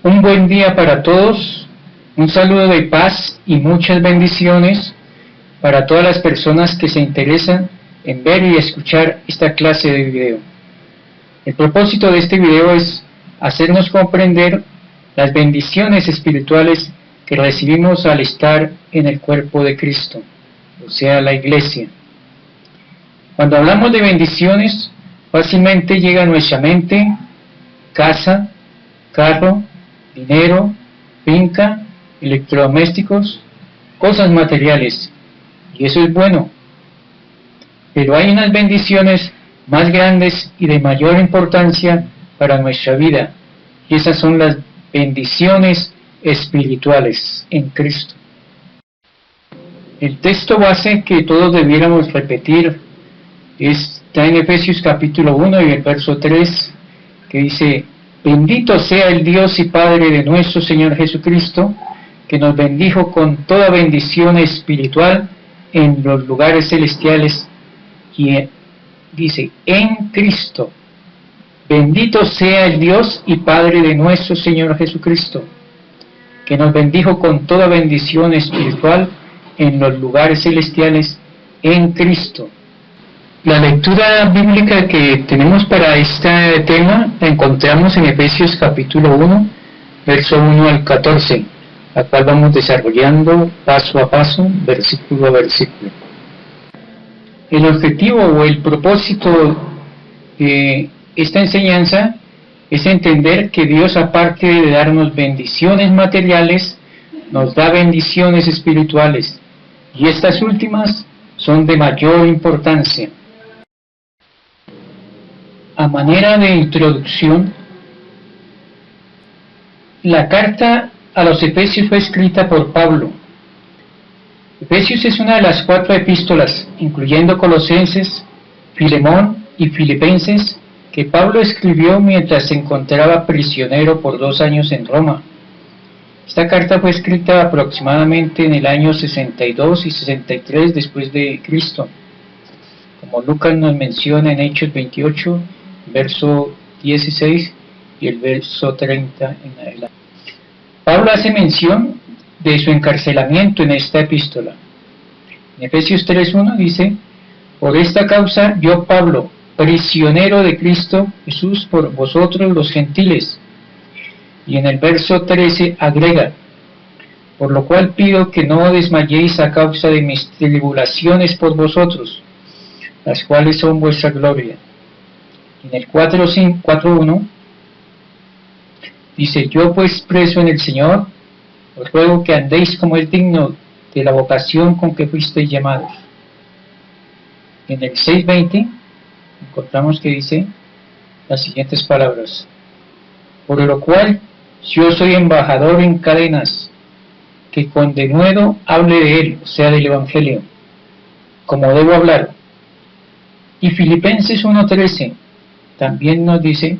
Un buen día para todos, un saludo de paz y muchas bendiciones para todas las personas que se interesan en ver y escuchar esta clase de video. El propósito de este video es hacernos comprender las bendiciones espirituales que recibimos al estar en el cuerpo de Cristo, o sea, la iglesia. Cuando hablamos de bendiciones, fácilmente llega a nuestra mente casa, carro, dinero, finca, electrodomésticos, cosas materiales, y eso es bueno. Pero hay unas bendiciones más grandes y de mayor importancia para nuestra vida, y esas son las bendiciones espirituales en Cristo. El texto base que todos debiéramos repetir está en Efesios capítulo 1 y el verso 3, que dice: bendito sea el Dios y Padre de nuestro Señor Jesucristo, que nos bendijo con toda bendición espiritual en los lugares celestiales, y dice, en Cristo. Bendito sea el Dios y Padre de nuestro Señor Jesucristo, que nos bendijo con toda bendición espiritual en los lugares celestiales en Cristo. La lectura bíblica que tenemos para este tema la encontramos en Efesios capítulo 1, verso 1 al 14, la cual vamos desarrollando paso a paso, versículo a versículo. El objetivo o el propósito de esta enseñanza es entender que Dios, aparte de darnos bendiciones materiales, nos da bendiciones espirituales, y estas últimas son de mayor importancia. A manera de introducción, la carta a los Efesios fue escrita por Pablo. Efesios es una de las 4 epístolas, incluyendo Colosenses, Filemón y Filipenses, que Pablo escribió mientras se encontraba prisionero por 2 años en Roma. Esta carta fue escrita aproximadamente en el año 62 y 63 después de Cristo, como Lucas nos menciona en Hechos 28, verso 16 y el verso 30 en adelante. Pablo hace mención de su encarcelamiento en esta epístola. En Efesios 3:1 dice: por esta causa yo, Pablo, prisionero de Cristo Jesús por vosotros los gentiles. Y en el verso 13 agrega: por lo cual pido que no desmayéis a causa de mis tribulaciones por vosotros, las cuales son vuestra gloria. En el 4:1 dice: yo pues preso en el Señor, os ruego que andéis como es digno de la vocación con que fuisteis llamados. En el 6:20 encontramos que dice las siguientes palabras: por lo cual yo soy embajador en cadenas, que con denuedo hable de él, o sea, del Evangelio, como debo hablar. Y Filipenses 1:13 también nos dice,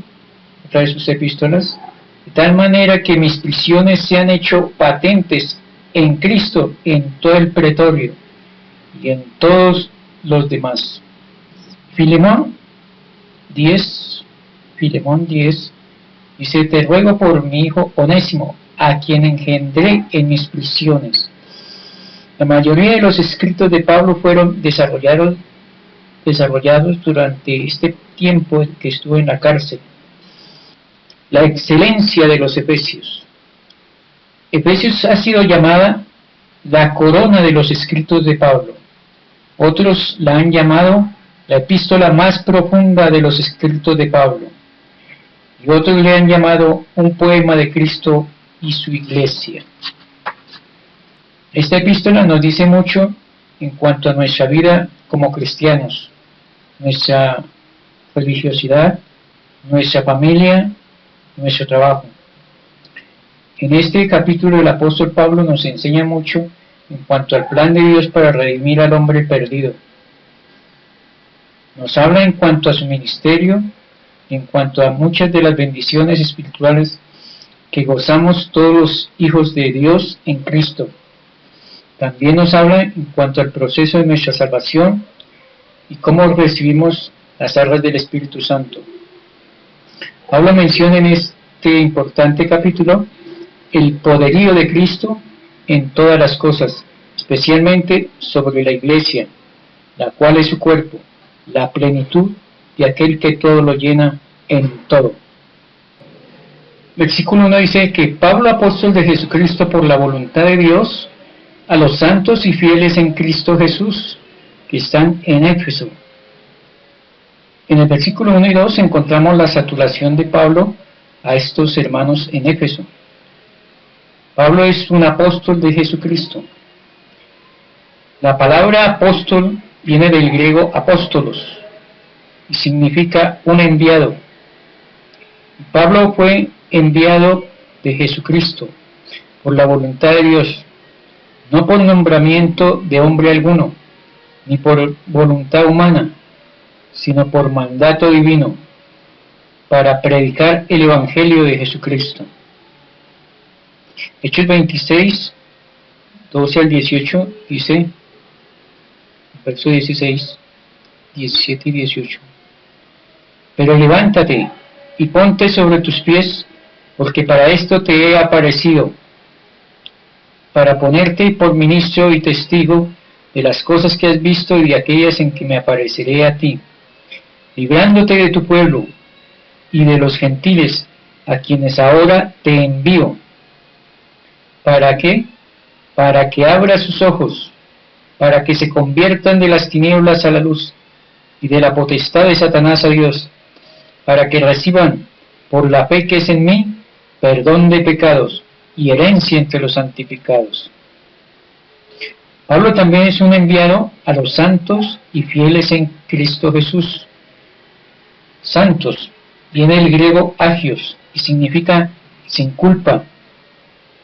otra de sus epístolas: de tal manera que mis prisiones se han hecho patentes en Cristo en todo el pretorio y en todos los demás. Filemón 10 dice: te ruego por mi hijo Onésimo, a quien engendré en mis prisiones. La mayoría de los escritos de Pablo fueron desarrollados durante este tiempo que estuvo en la cárcel. La excelencia de los Efesios. Efesios ha sido llamada la corona de los escritos de Pablo. Otros la han llamado la epístola más profunda de los escritos de Pablo. Y otros le han llamado un poema de Cristo y su iglesia. Esta epístola nos dice mucho en cuanto a nuestra vida como cristianos, nuestra religiosidad, nuestra familia, nuestro trabajo. En este capítulo el apóstol Pablo nos enseña mucho en cuanto al plan de Dios para redimir al hombre perdido. Nos habla en cuanto a su ministerio, en cuanto a muchas de las bendiciones espirituales que gozamos todos los hijos de Dios en Cristo. También nos habla en cuanto al proceso de nuestra salvación y cómo recibimos las arras del Espíritu Santo. Pablo menciona este importante capítulo el poderío de Cristo en todas las cosas, especialmente sobre la Iglesia, la cual es su cuerpo, la plenitud de aquel que todo lo llena en todo. Versículo 1 dice que Pablo, apóstol de Jesucristo por la voluntad de Dios, a los santos y fieles en Cristo Jesús, que están en Éfeso. En el versículo 1 y 2 encontramos la saturación de Pablo a estos hermanos en Éfeso. Pablo es un apóstol de Jesucristo. La palabra apóstol viene del griego apóstolos y significa un enviado. Pablo fue enviado de Jesucristo por la voluntad de Dios, no por nombramiento de hombre alguno, ni por voluntad humana, sino por mandato divino, para predicar el Evangelio de Jesucristo. Hechos 26, 12 al 18, dice, verso 16, 17 y 18. Pero levántate y ponte sobre tus pies, porque para esto te he aparecido, para ponerte por ministro y testigo de las cosas que has visto y de aquellas en que me apareceré a ti, librándote de tu pueblo y de los gentiles a quienes ahora te envío. ¿Para qué? Para que abras sus ojos, para que se conviertan de las tinieblas a la luz y de la potestad de Satanás a Dios, para que reciban, por la fe que es en mí, perdón de pecados y herencia entre los santificados. Pablo también es un enviado a los santos y fieles en Cristo Jesús. Santos viene del griego agios y significa sin culpa,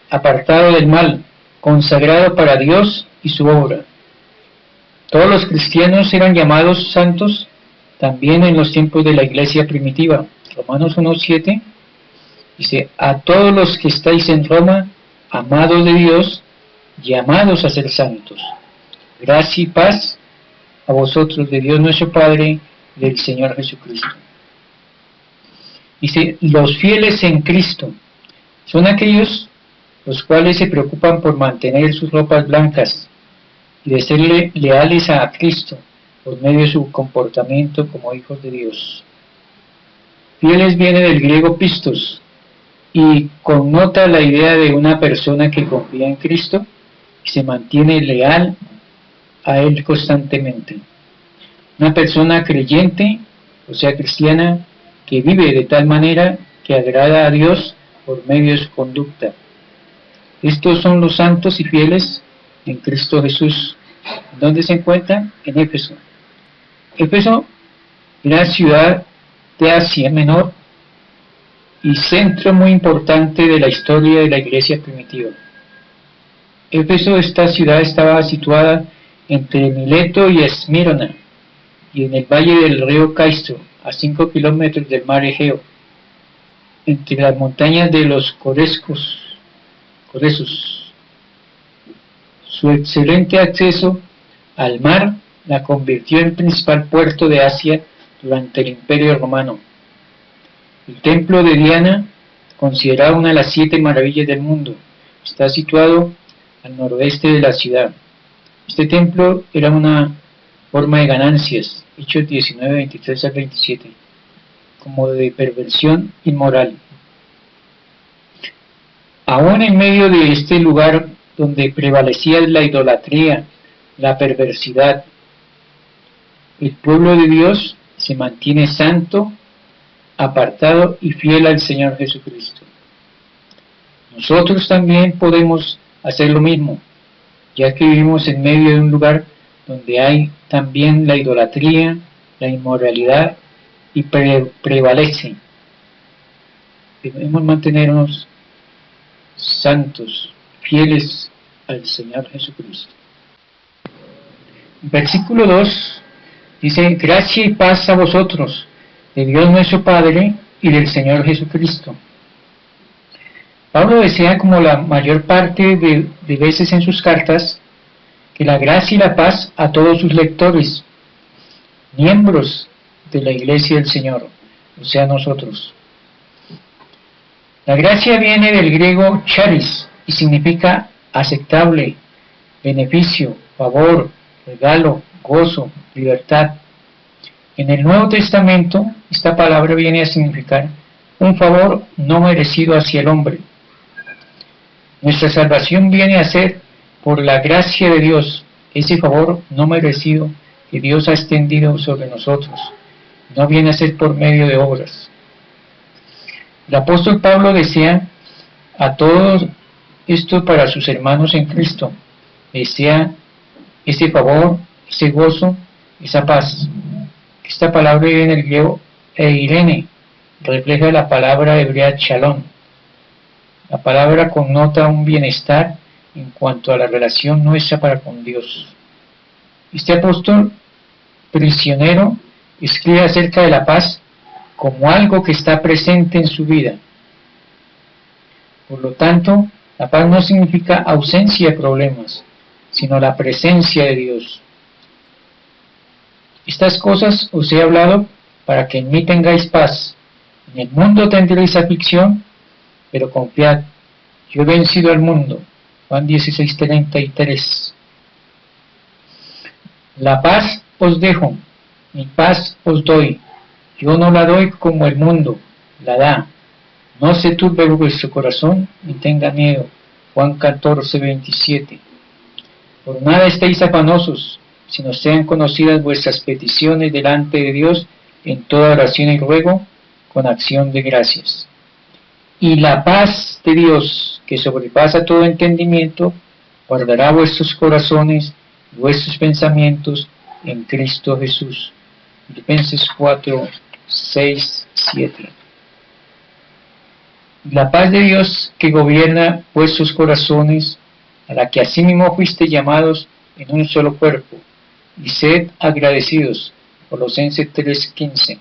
apartado del mal, consagrado para Dios y su obra. Todos los cristianos eran llamados santos también en los tiempos de la iglesia primitiva. Romanos 1:7 dice, a todos los que estáis en Roma, amados de Dios, llamados a ser santos. Gracia y paz a vosotros de Dios nuestro Padre y del Señor Jesucristo. Dice, los fieles en Cristo son aquellos los cuales se preocupan por mantener sus ropas blancas y de ser leales a Cristo por medio de su comportamiento como hijos de Dios. Fieles viene del griego pistos y connota la idea de una persona que confía en Cristo y se mantiene leal a Él constantemente. Una persona creyente, o sea cristiana, que vive de tal manera que agrada a Dios por medio de su conducta. Estos son los santos y fieles en Cristo Jesús. ¿Dónde se encuentran? En Éfeso. Éfeso era una ciudad de Asia Menor y centro muy importante de la historia de la iglesia primitiva. Éfeso, esta ciudad estaba situada entre Mileto y Esmirna y en el valle del río Caistro, a 5 kilómetros del mar Egeo, entre las montañas de los Coresos. Su excelente acceso al mar la convirtió en principal puerto de Asia durante el Imperio Romano. El templo de Diana, considerado una de las 7 maravillas del mundo, está situado al noroeste de la ciudad. Este templo era una forma de ganancias, Hechos 19, 23 al 27, como de perversión inmoral. Aún en medio de este lugar donde prevalecía la idolatría, la perversidad, el pueblo de Dios se mantiene santo, apartado y fiel al Señor Jesucristo. Nosotros también podemos hacer lo mismo, ya que vivimos en medio de un lugar donde hay también la idolatría, la inmoralidad y prevalece. Debemos mantenernos santos, fieles al Señor Jesucristo. Versículo 2 dice, gracia y paz a vosotros, de Dios nuestro Padre y del Señor Jesucristo. Pablo desea, como la mayor parte de veces en sus cartas, que la gracia y la paz a todos sus lectores, miembros de la Iglesia del Señor, o sea, nosotros. La gracia viene del griego charis y significa aceptable, beneficio, favor, regalo, gozo, libertad. En el Nuevo Testamento, esta palabra viene a significar un favor no merecido hacia el hombre. Nuestra salvación viene a ser por la gracia de Dios, ese favor no merecido que Dios ha extendido sobre nosotros. No viene a ser por medio de obras. El apóstol Pablo desea a todos esto para sus hermanos en Cristo. Desea ese favor, ese gozo, esa paz. Esta palabra viene en el griego eirene, refleja la palabra hebrea shalom. La palabra connota un bienestar en cuanto a la relación nuestra para con Dios. Este apóstol prisionero escribe acerca de la paz como algo que está presente en su vida. Por lo tanto, la paz no significa ausencia de problemas, sino la presencia de Dios. Estas cosas os he hablado para que en mí tengáis paz. En el mundo tendréis aflicción, pero confiad, yo he vencido al mundo. Juan 16:33. La paz os dejo, mi paz os doy. Yo no la doy como el mundo la da. No se turbe vuestro corazón ni tenga miedo. Juan 14:27. Por nada estéis afanosos, sino sean conocidas vuestras peticiones delante de Dios en toda oración y ruego, con acción de gracias. Y la paz de Dios, que sobrepasa todo entendimiento, guardará vuestros corazones y vuestros pensamientos en Cristo Jesús. Filipenses 4:6-7. La paz de Dios que gobierna vuestros corazones, a la que asimismo fuiste llamados en un solo cuerpo, y sed agradecidos. Colosenses 3:15.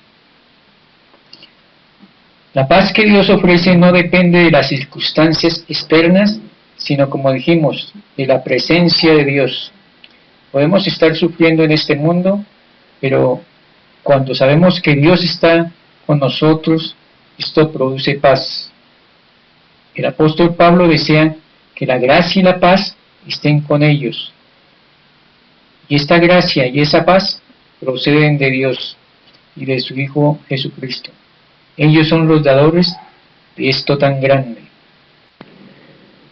La paz que Dios ofrece no depende de las circunstancias externas, sino, como dijimos, de la presencia de Dios. Podemos estar sufriendo en este mundo, pero cuando sabemos que Dios está con nosotros, esto produce paz. El apóstol Pablo desea que la gracia y la paz estén con ellos. Y esta gracia y esa paz proceden de Dios y de su Hijo Jesucristo. Ellos son los dadores de esto tan grande.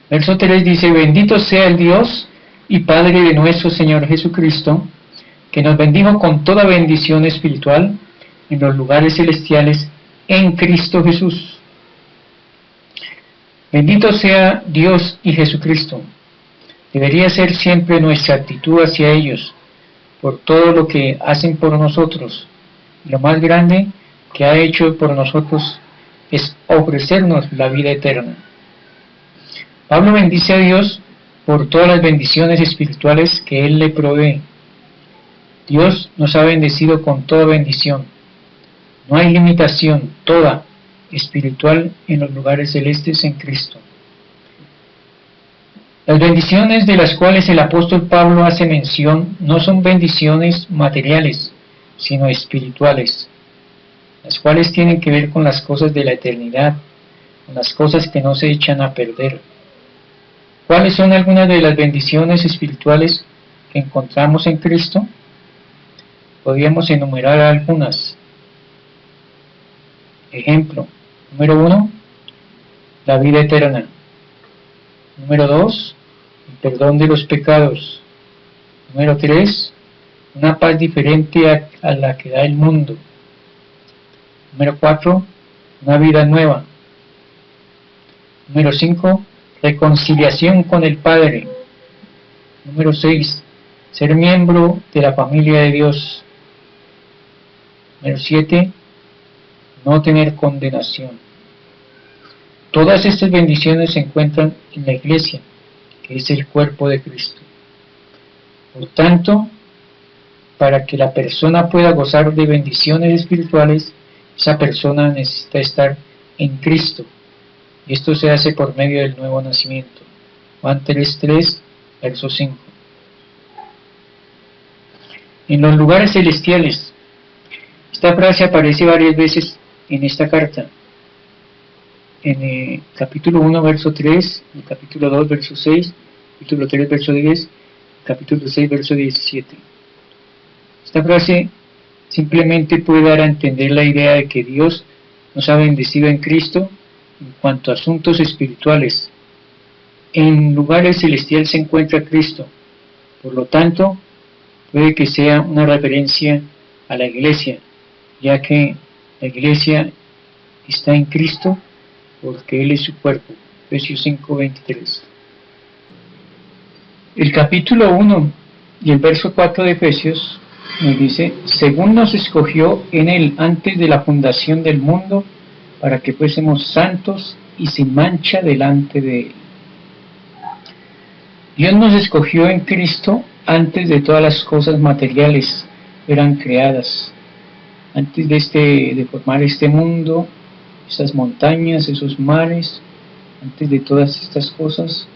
Verso 3 dice: bendito sea el Dios y Padre de nuestro Señor Jesucristo, que nos bendijo con toda bendición espiritual en los lugares celestiales en Cristo Jesús. Bendito sea Dios y Jesucristo. Debería ser siempre nuestra actitud hacia ellos, por todo lo que hacen por nosotros. Lo más grande que ha hecho por nosotros es ofrecernos la vida eterna. Pablo bendice a Dios por todas las bendiciones espirituales que Él le provee. Dios nos ha bendecido con toda bendición. No hay limitación, toda espiritual en los lugares celestes en Cristo. Las bendiciones de las cuales el apóstol Pablo hace mención no son bendiciones materiales, sino espirituales, las cuales tienen que ver con las cosas de la eternidad, con las cosas que no se echan a perder. ¿Cuáles son algunas de las bendiciones espirituales que encontramos en Cristo? Podríamos enumerar algunas. Ejemplo, número 1, la vida eterna. Número 2, el perdón de los pecados. Número 3, una paz diferente a la que da el mundo. Número 4, una vida nueva. Número 5, reconciliación con el Padre. Número 6, ser miembro de la familia de Dios. Número 7, no tener condenación. Todas estas bendiciones se encuentran en la iglesia, que es el cuerpo de Cristo. Por tanto, para que la persona pueda gozar de bendiciones espirituales, esa persona necesita estar en Cristo. Y esto se hace por medio del nuevo nacimiento. Juan 3:3, verso 5. En los lugares celestiales. Esta frase aparece varias veces en esta carta. en el capítulo 1, verso 3, el capítulo 2, verso 6, capítulo 3, verso 10, capítulo 6, verso 17. Esta frase simplemente puede dar a entender la idea de que Dios nos ha bendecido en Cristo en cuanto a asuntos espirituales. En lugares celestiales se encuentra Cristo, por lo tanto, puede que sea una referencia a la iglesia, ya que la iglesia está en Cristo porque Él es su cuerpo. Efesios 5:23. El capítulo 1 y el verso 4 de Efesios nos dice, según nos escogió en Él antes de la fundación del mundo, para que fuésemos santos y sin mancha delante de Él. Dios nos escogió en Cristo antes de todas las cosas materiales eran creadas, antes de formar este mundo, estas montañas, esos mares, antes de todas estas cosas,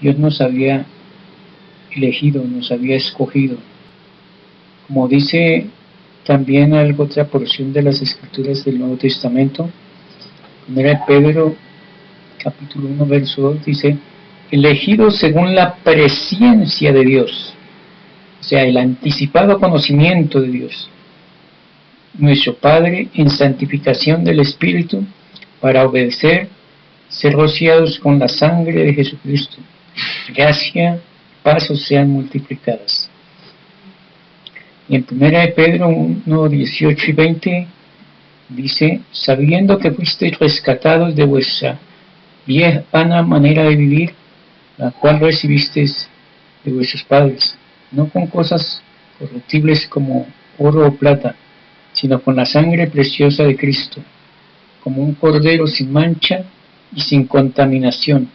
Dios nos había elegido, nos había escogido. Como dice también otra porción de las Escrituras del Nuevo Testamento, 1 Pedro capítulo 1, verso 2, dice, elegido según la presciencia de Dios, o sea, el anticipado conocimiento de Dios, nuestro Padre, en santificación del Espíritu, para obedecer, ser rociados con la sangre de Jesucristo. Gracia, paz os sean multiplicadas. Y en 1 Pedro 1, 18 y 20 dice, sabiendo que fuisteis rescatados de vuestra vana manera de vivir, la cual recibisteis de vuestros padres, no con cosas corruptibles como oro o plata, sino con la sangre preciosa de Cristo, como un cordero sin mancha y sin contaminación.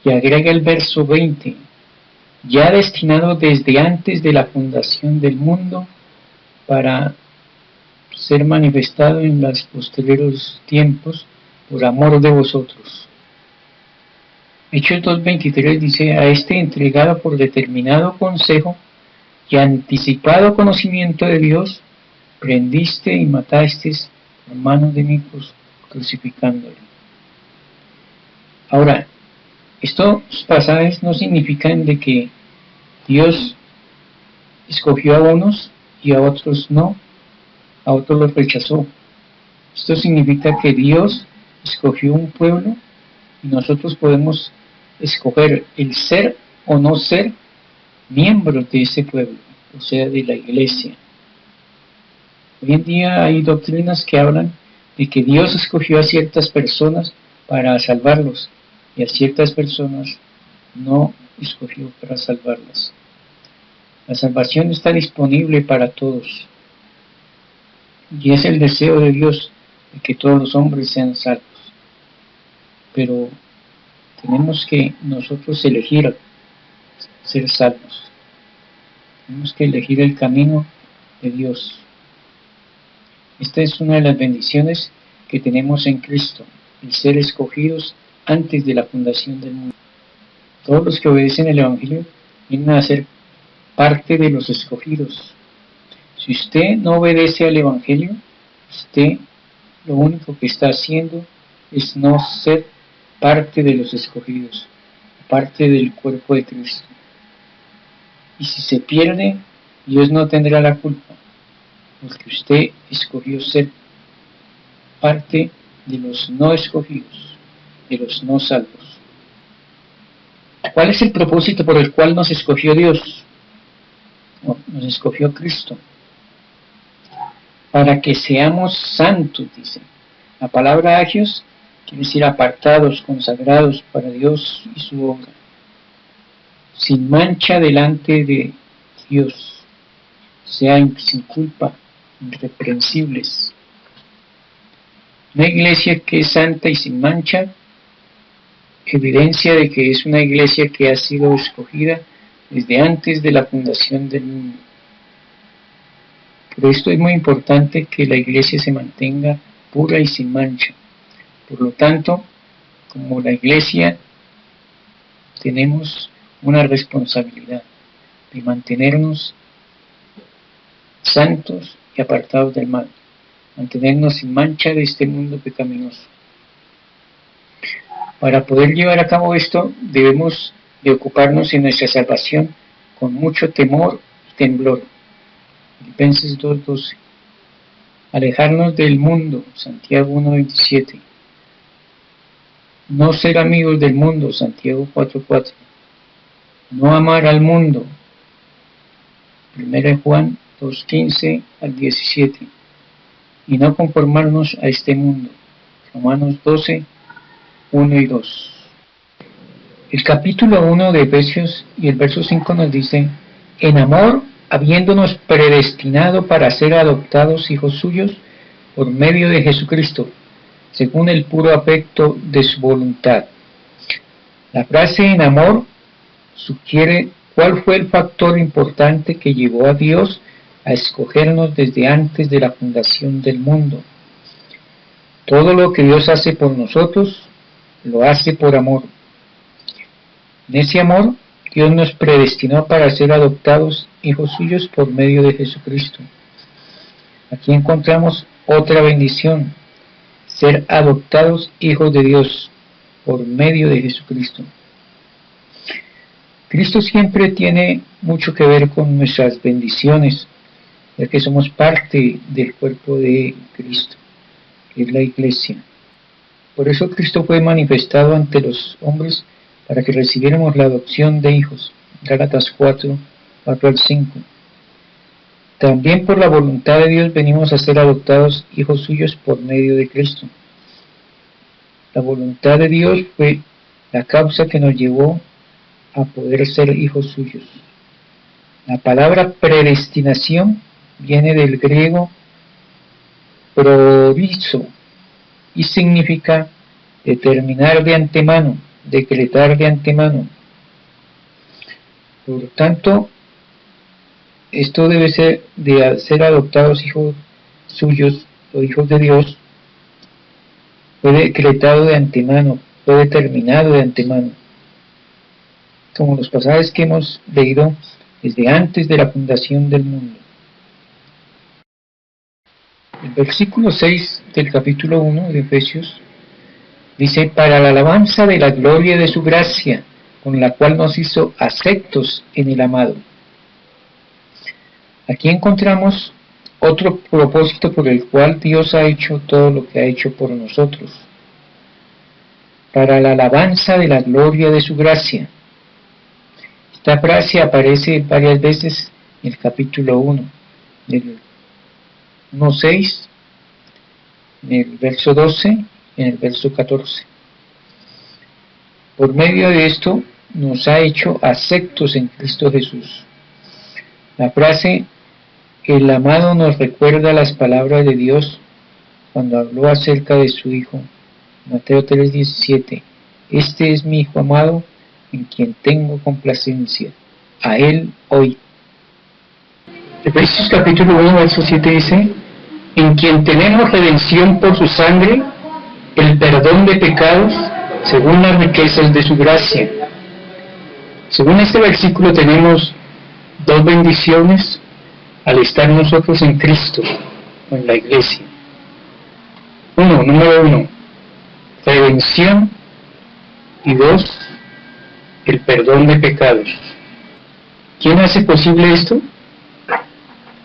Y agrega el verso 20, ya destinado desde antes de la fundación del mundo para ser manifestado en los posteriores tiempos por amor de vosotros. Hechos 2.23 dice, a este entregado por determinado consejo y anticipado conocimiento de Dios, prendiste y matasteis por manos de inicuos, crucificándole. Ahora, estos pasajes no significan de que Dios escogió a unos y a otros no, a otros los rechazó. Esto significa que Dios escogió un pueblo y nosotros podemos escoger el ser o no ser miembros de ese pueblo, o sea, de la iglesia. Hoy en día hay doctrinas que hablan de que Dios escogió a ciertas personas para salvarlos y a ciertas personas no escogió para salvarlas. La salvación está disponible para todos y es el deseo de Dios de que todos los hombres sean salvos. Pero tenemos que nosotros elegir ser salvos. Tenemos que elegir el camino de Dios. Esta es una de las bendiciones que tenemos en Cristo, el ser escogidos antes de la fundación del mundo. Todos los que obedecen el Evangelio vienen a ser parte de los escogidos. Si usted no obedece al Evangelio, usted lo único que está haciendo es no ser parte de los escogidos, parte del cuerpo de Cristo. Y si se pierde, Dios no tendrá la culpa, porque usted escogió ser parte de los no escogidos, de los no salvos. ¿Cuál es el propósito por el cual nos escogió Dios? Nos escogió Cristo. Para que seamos santos, dice. La palabra agios quiere decir apartados, consagrados para Dios y su obra. Sin mancha delante de Dios, sean sin culpa, irreprensibles. Una iglesia que es santa y sin mancha, evidencia de que es una iglesia que ha sido escogida desde antes de la fundación del mundo. Por esto es muy importante que la iglesia se mantenga pura y sin mancha. Por lo tanto, como la iglesia, tenemos una responsabilidad de mantenernos santos y apartados del mal, mantenernos sin mancha de este mundo pecaminoso. Para poder llevar a cabo esto, debemos de ocuparnos en nuestra salvación con mucho temor y temblor. Filipenses 2:12. Alejarnos del mundo, Santiago 1:27. No ser amigos del mundo, Santiago 4:4. No amar al mundo, 1 Juan 2:15 al 17. Y no conformarnos a este mundo, Romanos 12:1 y 2. El capítulo 1 de Efesios y el verso 5 nos dice: en amor, habiéndonos predestinado para ser adoptados hijos suyos por medio de Jesucristo, según el puro afecto de su voluntad. La frase en amor sugiere cuál fue el factor importante que llevó a Dios a escogernos desde antes de la fundación del mundo. Todo lo que Dios hace por nosotros, lo hace por amor. En ese amor, Dios nos predestinó para ser adoptados hijos suyos por medio de Jesucristo. Aquí encontramos otra bendición: ser adoptados hijos de Dios por medio de Jesucristo. Cristo siempre tiene mucho que ver con nuestras bendiciones, ya que somos parte del cuerpo de Cristo, que es la Iglesia. Por eso Cristo fue manifestado ante los hombres para que recibiéramos la adopción de hijos. Gálatas 4:4-5. También por la voluntad de Dios venimos a ser adoptados hijos suyos por medio de Cristo. La voluntad de Dios fue la causa que nos llevó a poder ser hijos suyos. La palabra predestinación viene del griego proorizo y significa determinar de antemano, decretar de antemano. Por lo tanto, esto debe ser de ser adoptados hijos suyos o hijos de Dios, fue decretado de antemano, fue determinado de antemano, como los pasajes que hemos leído desde antes de la fundación del mundo. El versículo 6 del capítulo 1 de Efesios dice: para la alabanza de la gloria de su gracia, con la cual nos hizo aceptos en el amado. Aquí encontramos otro propósito por el cual Dios ha hecho todo lo que ha hecho por nosotros. Para la alabanza de la gloria de su gracia. Esta frase aparece varias veces en el capítulo 1, en el 1:6, en el verso 12 y en el verso 14. Por medio de esto nos ha hecho aceptos en Cristo Jesús. La frase "el amado" nos recuerda las palabras de Dios cuando habló acerca de su Hijo. Mateo 3:17. Este es mi Hijo amado, en quien tengo complacencia. A él oíd. Efesios capítulo 1, verso 7 dice: en quien tenemos redención por su sangre, el perdón de pecados, según las riquezas de su gracia. Según este versículo tenemos dos bendiciones al estar nosotros en Cristo, o en la Iglesia. Número uno, redención, y dos, el perdón de pecados. ¿Quién hace posible esto?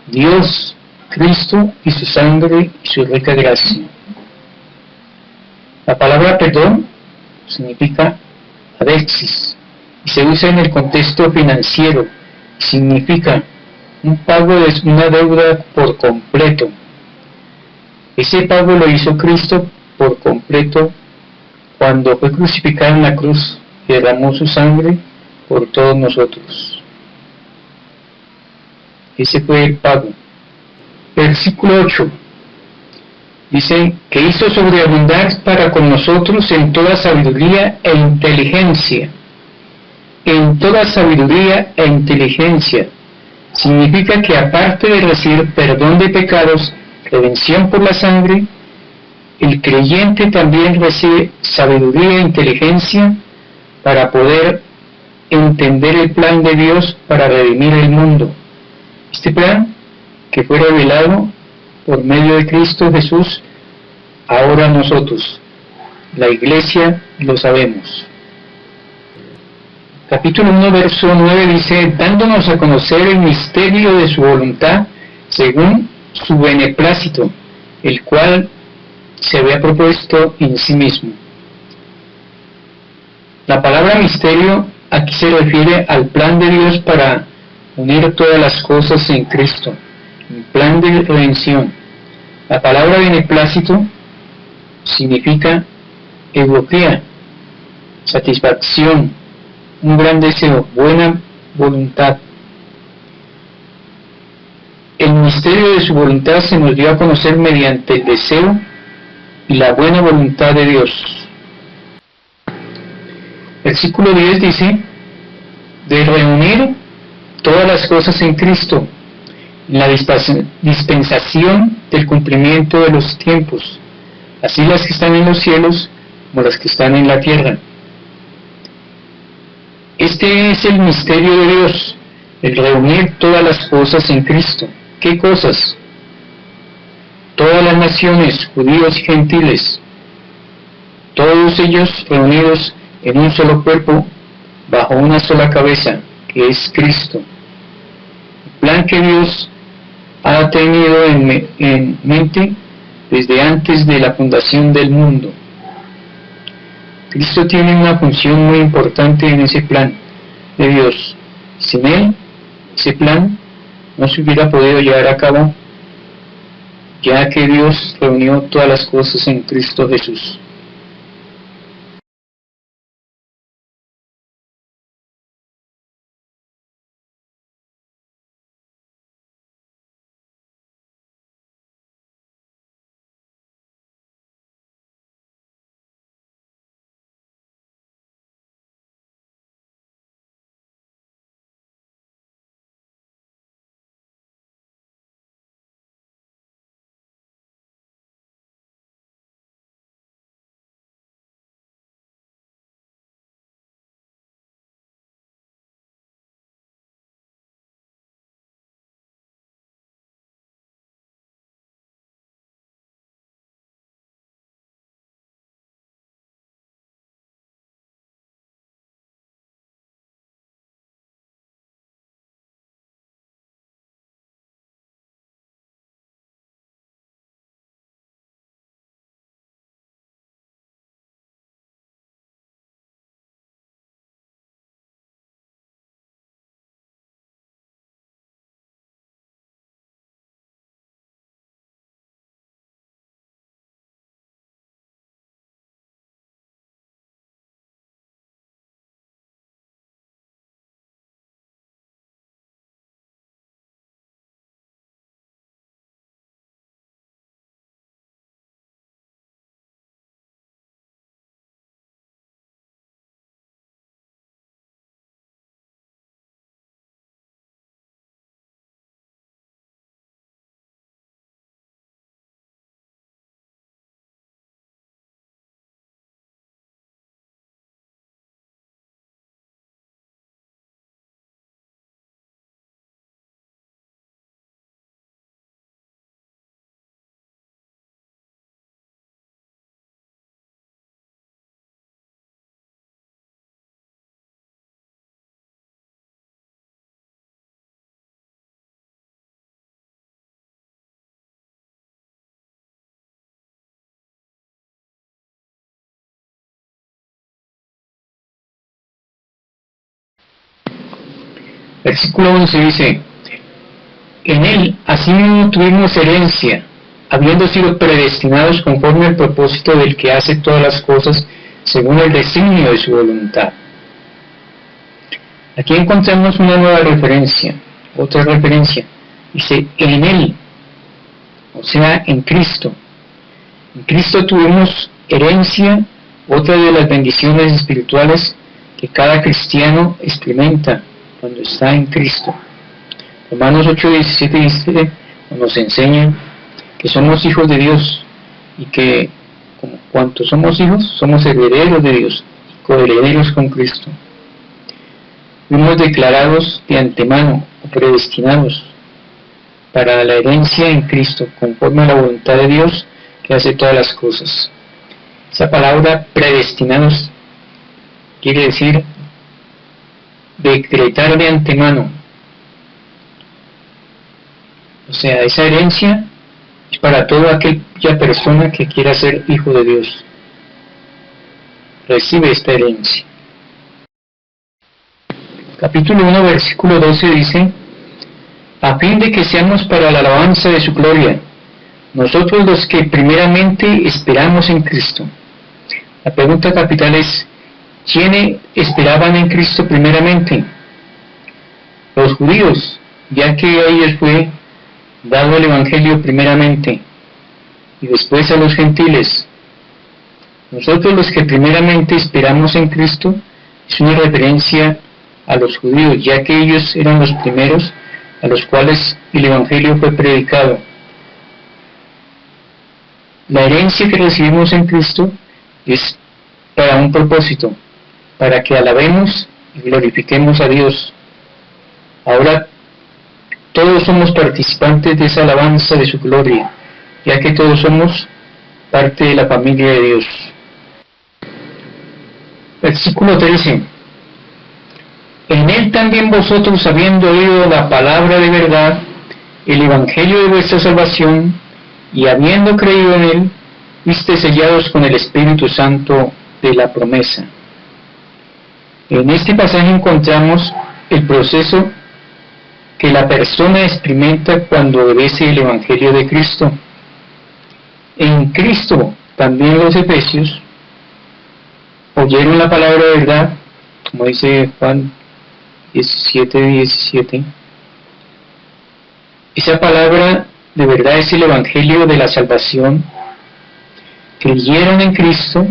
Dios, Cristo y su sangre y su rica gracia. La palabra perdón significa adexis y se usa en el contexto financiero. Significa un pago de una deuda por completo. Ese pago lo hizo Cristo por completo cuando fue crucificado en la cruz y derramó su sangre por todos nosotros. Ese fue el pago. Versículo 8 dice que hizo sobreabundar para con nosotros en toda sabiduría e inteligencia. En toda sabiduría e inteligencia significa que aparte de recibir perdón de pecados, redención por la sangre, el creyente también recibe sabiduría e inteligencia para poder entender el plan de Dios para redimir el mundo. Este plan que fue revelado por medio de Cristo Jesús ahora a nosotros. la Iglesia, lo sabemos. Capítulo 1, verso 9 dice, dándonos a conocer el misterio de su voluntad, según su beneplácito, el cual se había propuesto en sí mismo. La palabra misterio aquí se refiere al plan de Dios para unir todas las cosas en Cristo, un plan de redención. La palabra beneplácito significa eudokia, satisfacción, un gran deseo, buena voluntad. El misterio de su voluntad se nos dio a conocer mediante el deseo y la buena voluntad de Dios. Versículo 10 dice, de reunir todas las cosas en Cristo, en la dispensación del cumplimiento de los tiempos, así las que están en los cielos como las que están en la tierra. Este es el misterio de Dios, el reunir todas las cosas en Cristo. ¿Qué cosas? Todas las naciones, judíos y gentiles, todos ellos reunidos en un solo cuerpo, bajo una sola cabeza, que es Cristo. El plan que Dios ha tenido en mente desde antes de la fundación del mundo. Cristo tiene una función muy importante en ese plan de Dios. Sin Él, ese plan no se hubiera podido llevar a cabo, ya que Dios reunió todas las cosas en Cristo Jesús. Versículo 11 dice, en Él asimismo tuvimos herencia, habiendo sido predestinados conforme al propósito del que hace todas las cosas según el designio de su voluntad. Aquí encontramos una nueva referencia, otra referencia. Dice, en Él, o sea, en Cristo. En Cristo tuvimos herencia, otra de las bendiciones espirituales que cada cristiano experimenta cuando está en Cristo. Romanos 8:17 dice, nos enseña que somos hijos de Dios y que como cuantos somos hijos, somos herederos de Dios y coherederos con Cristo. Fuimos declarados de antemano o predestinados para la herencia en Cristo, conforme a la voluntad de Dios que hace todas las cosas. Esa palabra predestinados quiere decir decretar de antemano. O sea, esa herencia es para toda aquella persona que quiera ser hijo de Dios. Recibe esta herencia. Capítulo 1, versículo 12 dice: a fin de que seamos para la alabanza de su gloria, nosotros los que primeramente esperamos en Cristo. La pregunta capital es: ¿quiénes esperaban en Cristo primeramente? Los judíos, ya que a ellos fue dado el Evangelio primeramente, y después a los gentiles. Nosotros los que primeramente esperamos en Cristo es una referencia a los judíos, ya que ellos eran los primeros a los cuales el Evangelio fue predicado. La herencia que recibimos en Cristo es para un propósito, para que alabemos y glorifiquemos a Dios. Ahora todos somos participantes de esa alabanza de su gloria, ya que todos somos parte de la familia de Dios. Versículo 13. En él también vosotros, habiendo oído la palabra de verdad, el evangelio de vuestra salvación, y habiendo creído en él, fuiste sellados con el Espíritu Santo de la promesa. En este pasaje encontramos el proceso que la persona experimenta cuando obedece el evangelio de Cristo. En Cristo, también los efesios oyeron la palabra de verdad, como dice Juan 17:17. Esa palabra de verdad es el evangelio de la salvación. Creyeron en Cristo,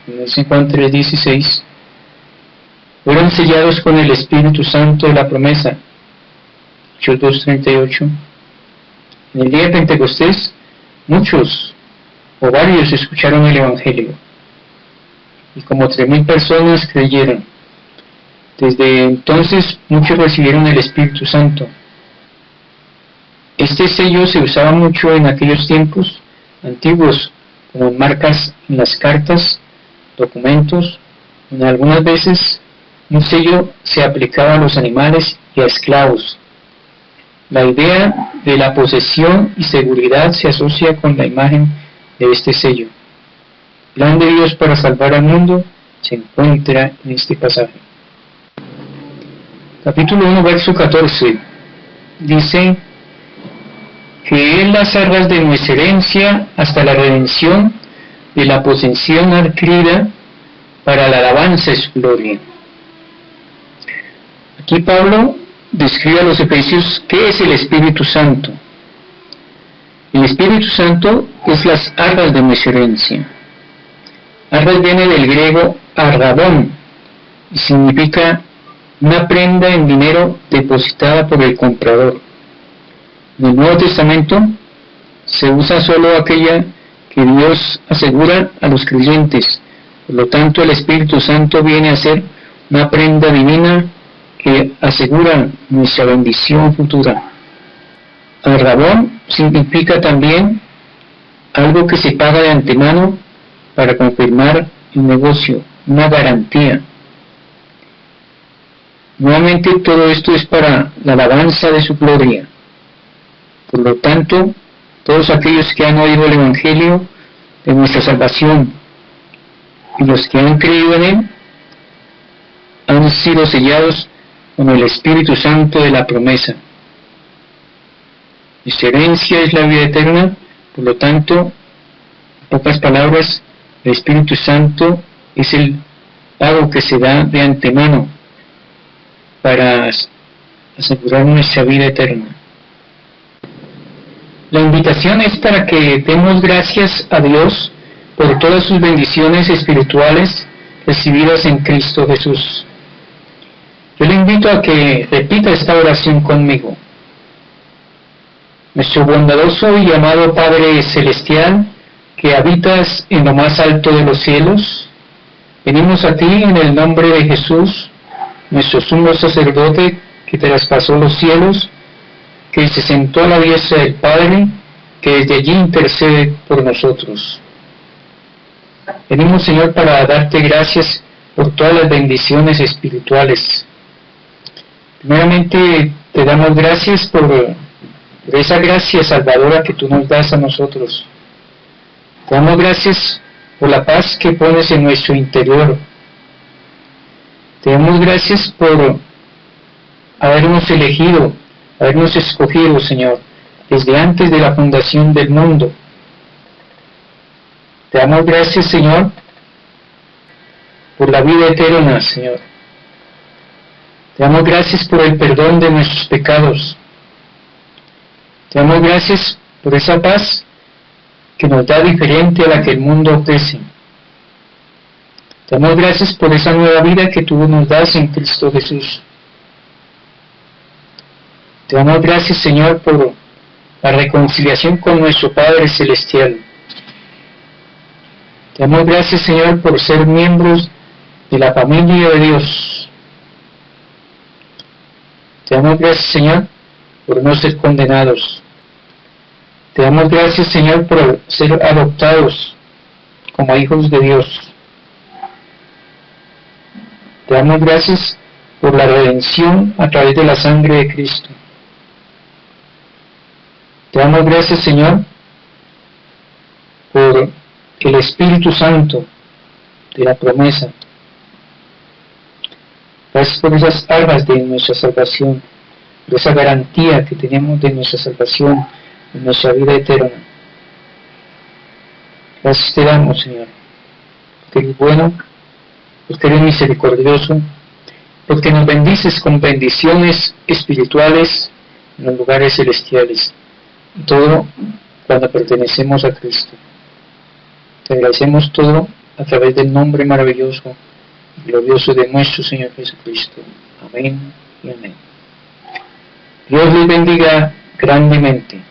en Juan 3:16, fueron sellados con el Espíritu Santo de la promesa, Hechos 2:38. En el día de Pentecostés, muchos o varios escucharon el evangelio, y como 3,000 personas creyeron. Desde entonces muchos recibieron el Espíritu Santo. Este sello se usaba mucho en aquellos tiempos antiguos, como marcas en las cartas, documentos. Algunas veces un sello se aplicaba a los animales y a esclavos. La idea de la posesión y seguridad se asocia con la imagen de este sello. El plan de Dios para salvar al mundo se encuentra en este pasaje. Capítulo 1, verso 14, dice que Él las arras de nuestra herencia hasta la redención de la posesión adquirida para la alabanza de su gloria. Aquí Pablo describe a los efesios qué es el Espíritu Santo. El Espíritu Santo es las arras de nuestra herencia. Arras viene del griego arrabón y significa una prenda en dinero depositada por el comprador. En el Nuevo Testamento se usa solo aquella que Dios asegura a los creyentes. Por lo tanto, el Espíritu Santo viene a ser una prenda divina que asegura nuestra bendición futura. Arrabón significa también algo que se paga de antemano para confirmar el negocio, una garantía. Nuevamente todo esto es para la alabanza de su gloria. Por lo tanto, todos aquellos que han oído el Evangelio de nuestra salvación y los que han creído en él han sido sellados con el Espíritu Santo de la promesa. Nuestra herencia es la vida eterna, por lo tanto, en pocas palabras, el Espíritu Santo es el pago que se da de antemano para asegurar nuestra vida eterna. La invitación es para que demos gracias a Dios por todas sus bendiciones espirituales recibidas en Cristo Jesús. Yo le invito a que repita esta oración conmigo. Nuestro bondadoso y amado Padre Celestial, que habitas en lo más alto de los cielos, venimos a ti en el nombre de Jesús, nuestro sumo sacerdote que traspasó los cielos, que se sentó a la diestra del Padre, que desde allí intercede por nosotros. Venimos, Señor, para darte gracias por todas las bendiciones espirituales. Primeramente, te damos gracias por esa gracia salvadora que tú nos das a nosotros. Te damos gracias por la paz que pones en nuestro interior. Te damos gracias por habernos elegido, habernos escogido, Señor, desde antes de la fundación del mundo. Te damos gracias, Señor, por la vida eterna, Señor. Te damos gracias por el perdón de nuestros pecados. Te damos gracias por esa paz que nos da diferente a la que el mundo ofrece. Te damos gracias por esa nueva vida que tú nos das en Cristo Jesús. Te damos gracias, Señor, por la reconciliación con nuestro Padre Celestial. Te damos gracias, Señor, por ser miembros de la familia de Dios. Te damos gracias, Señor, por no ser condenados. Te damos gracias, Señor, por ser adoptados como hijos de Dios. Te damos gracias por la redención a través de la sangre de Cristo. Te damos gracias, Señor, por el Espíritu Santo de la promesa. Gracias por esas armas de nuestra salvación, por esa garantía que tenemos de nuestra salvación, de nuestra vida eterna. Gracias te damos, Señor, porque eres bueno, porque eres misericordioso, porque nos bendices con bendiciones espirituales en los lugares celestiales. Y todo cuando pertenecemos a Cristo. Te agradecemos todo a través del nombre maravilloso y glorioso de nuestro Señor Jesucristo. Amén y amén. Dios les bendiga grandemente.